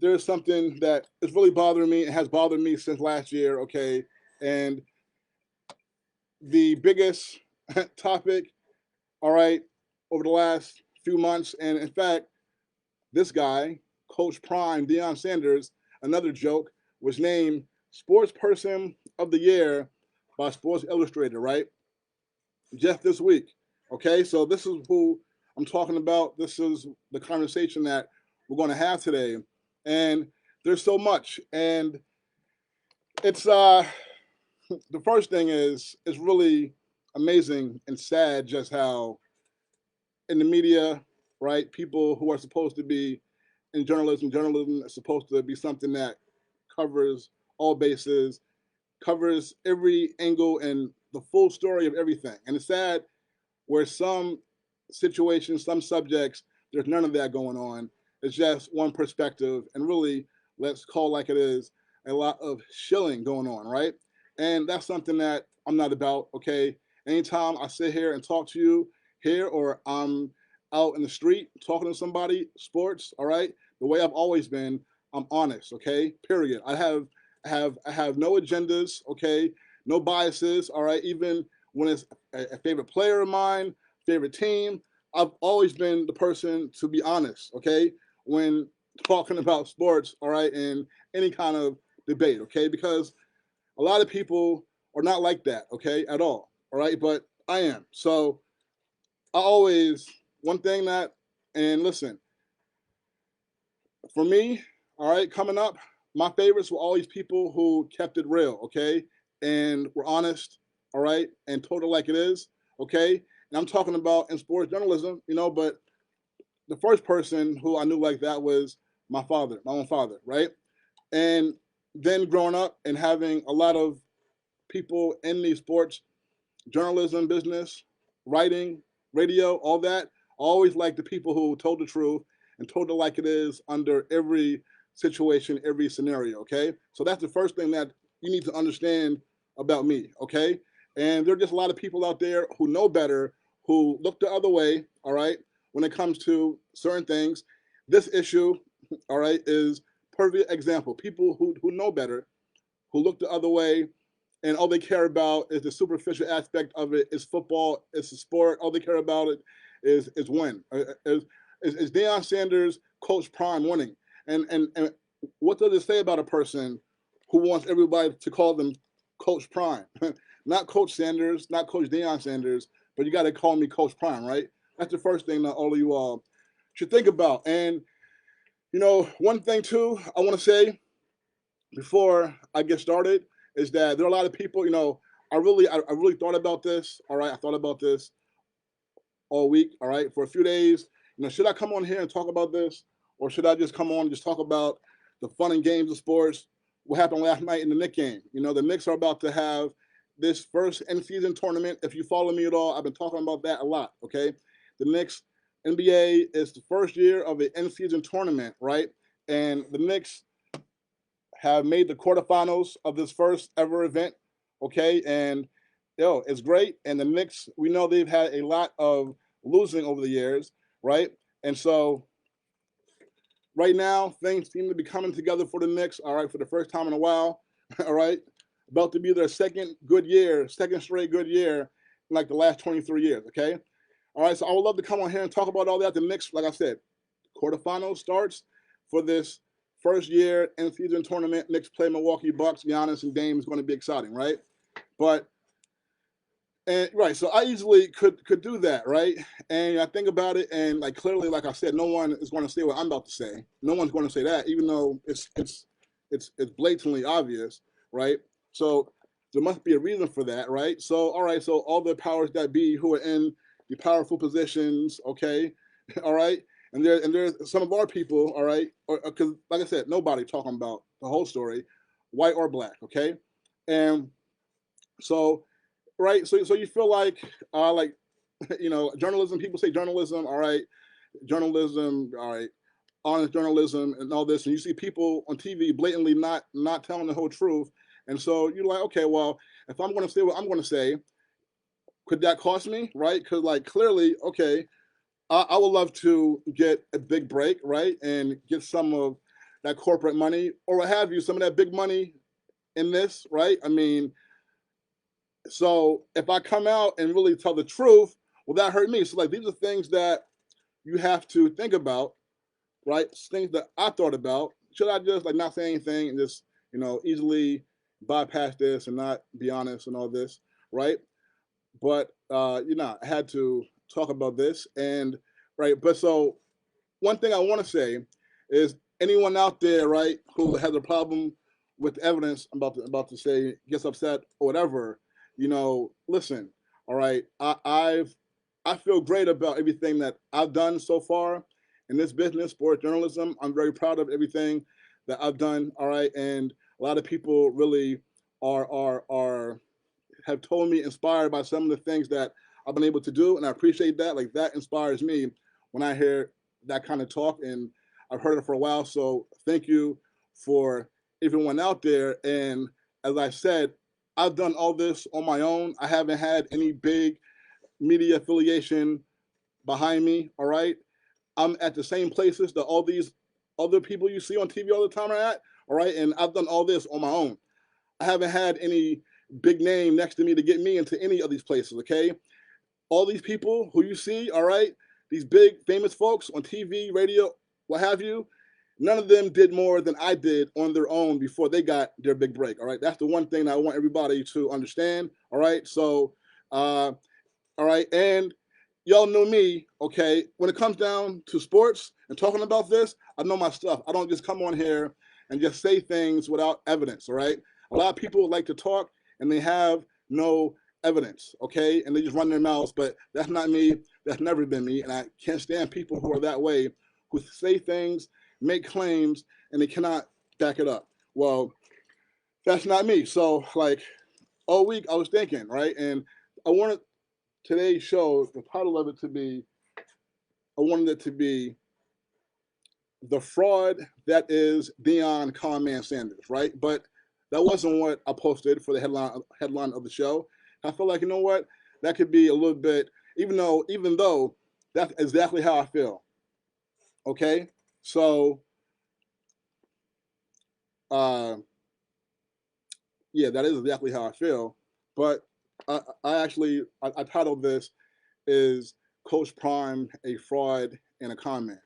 there's something that is really bothering me. It has bothered me since last year, okay? And the biggest topic, all right, over the last few months, and in fact, this guy, Coach Prime, Deion Sanders, another joke, was named Sports Person of the Year by Sports Illustrated, right? Just this week. Okay, so this is who I'm talking about. This is the conversation that we're going to have today. And there's so much. And it's the first thing is it's really amazing and sad just how in the media, right, people who are supposed to be in journalism is supposed to be something that covers all bases, covers every angle and the full story of everything. And it's sad where some situations, some subjects, there's none of that going on. It's just one perspective, and really, let's call like it is, a lot of shilling going on, right? And that's something that I'm not about, okay? Anytime I sit here and talk to you here, or I'm out in the street talking to somebody, sports, all right? The way I've always been, I'm honest, okay? Period. I have no agendas, okay? No biases, all right? Even when it's a favorite player of mine, favorite team, I've always been the person to be honest, okay? When talking about sports, all right, and any kind of debate, okay? Because a lot of people are not like that, okay, at all right? But I am. So I always, one thing that, and listen, for me, all right, coming up, my favorites were always people who kept it real, okay, and were honest, all right, and told it like it is, okay. And I'm talking about in sports journalism, but the first person who I knew like that was my father, my own father, right? And then growing up and having a lot of people in the sports journalism business, writing, radio, all that. Always like the people who told the truth and told it like it is under every situation, every scenario. Okay, so that's the first thing that you need to understand about me. Okay, and there are just a lot of people out there who know better, who look the other way. All right, when it comes to certain things, this issue, all right, is perfect example. People who know better, who look the other way, and all they care about is the superficial aspect of it. It's football. It's a sport. All they care about it is win. Is Deion Sanders, Coach Prime, winning? And what does it say about a person who wants everybody to call them Coach Prime? Not Coach Sanders, not Coach Deion Sanders, but you got to call me Coach Prime, right? That's the first thing that all of you all should think about. And one thing too, I want to say before I get started is that there are a lot of people. I really thought about this. All right, I thought about this all week. All right, for a few days. Should I come on here and talk about this, or should I just come on and just talk about the fun and games of sports? What happened last night in the Knicks game? The Knicks are about to have this first end season tournament. If you follow me at all, I've been talking about that a lot. Okay, the Knicks NBA is the first year of the end season tournament, right? And the Knicks have made the quarterfinals of this first ever event. Okay, and it's great. And the Knicks, we know they've had a lot of losing over the years, right? And so right now, things seem to be coming together for the Knicks. All right, for the first time in a while. All right, about to be their second straight good year in like the last 23 years. Okay, all right. So I would love to come on here and talk about all that. The Knicks, like I said, quarterfinals starts for this first year in season tournament. Knicks play Milwaukee Bucks. Giannis and Dame is going to be exciting, right? But right, so I easily could do that, right? And I think about it, and like clearly, like I said, no one is going to say what I'm about to say. No one's going to say that, even though it's blatantly obvious, right? So there must be a reason for that, right? So all right, so all the powers that be who are in the powerful positions, okay, all right, and there's some of our people, all right, because like I said, nobody talking about the whole story, white or black, okay, and so right, so you feel like journalism. People say journalism, all right, journalism, all right, honest journalism and all this, and you see people on TV blatantly not telling the whole truth, and so you're like, okay, well, if I'm going to say what I'm going to say, could that cost me, right? Because like clearly, okay, I would love to get a big break, right, and get some of that corporate money or what have you, some of that big money in this, right? I mean, so if I come out and really tell the truth, will that hurt me? So like these are things that you have to think about, right? Things that I thought about. Should I just like not say anything and just, easily bypass this and not be honest and all this, right? But I had to talk about this and right. But so one thing I want to say is anyone out there, right, who has a problem with the evidence I'm about to say, gets upset or whatever, listen, all right, I feel great about everything that I've done so far in this business, sports journalism. I'm very proud of everything that I've done, all right, and a lot of people really are have told me inspired by some of the things that I've been able to do, and I appreciate that. Like that inspires me when I hear that kind of talk, and I've heard it for a while. So thank you for everyone out there. And as I said, I've done all this on my own. I haven't had any big media affiliation behind me. All right, I'm at the same places that all these other people you see on TV all the time are at. All right, and I've done all this on my own. I haven't had any big name next to me to get me into any of these places, okay? All these people who you see, all right, these big famous folks on TV, radio, what have you, none of them did more than I did on their own before they got their big break, all right? That's the one thing that I want everybody to understand, all right? So, all right, and y'all know me, okay? When it comes down to sports and talking about this, I know my stuff. I don't just come on here and just say things without evidence, all right? A lot of people like to talk and they have no evidence, okay? And they just run their mouths, but that's not me. That's never been me. And I can't stand people who are that way, who say things, make claims, and they cannot back it up. Well, that's not me. So, like, all week I was thinking, right? And I wanted today's show, the title of it to be, I wanted it to be The Fraud That Is Deion Conman Sanders, right? But that wasn't what I posted for the headline of the show. I feel like, you know what? That could be a little bit, even though that's exactly how I feel. Okay? So uh yeah, that is exactly how I feel. But I titled this is Coach Prime a fraud and a con man,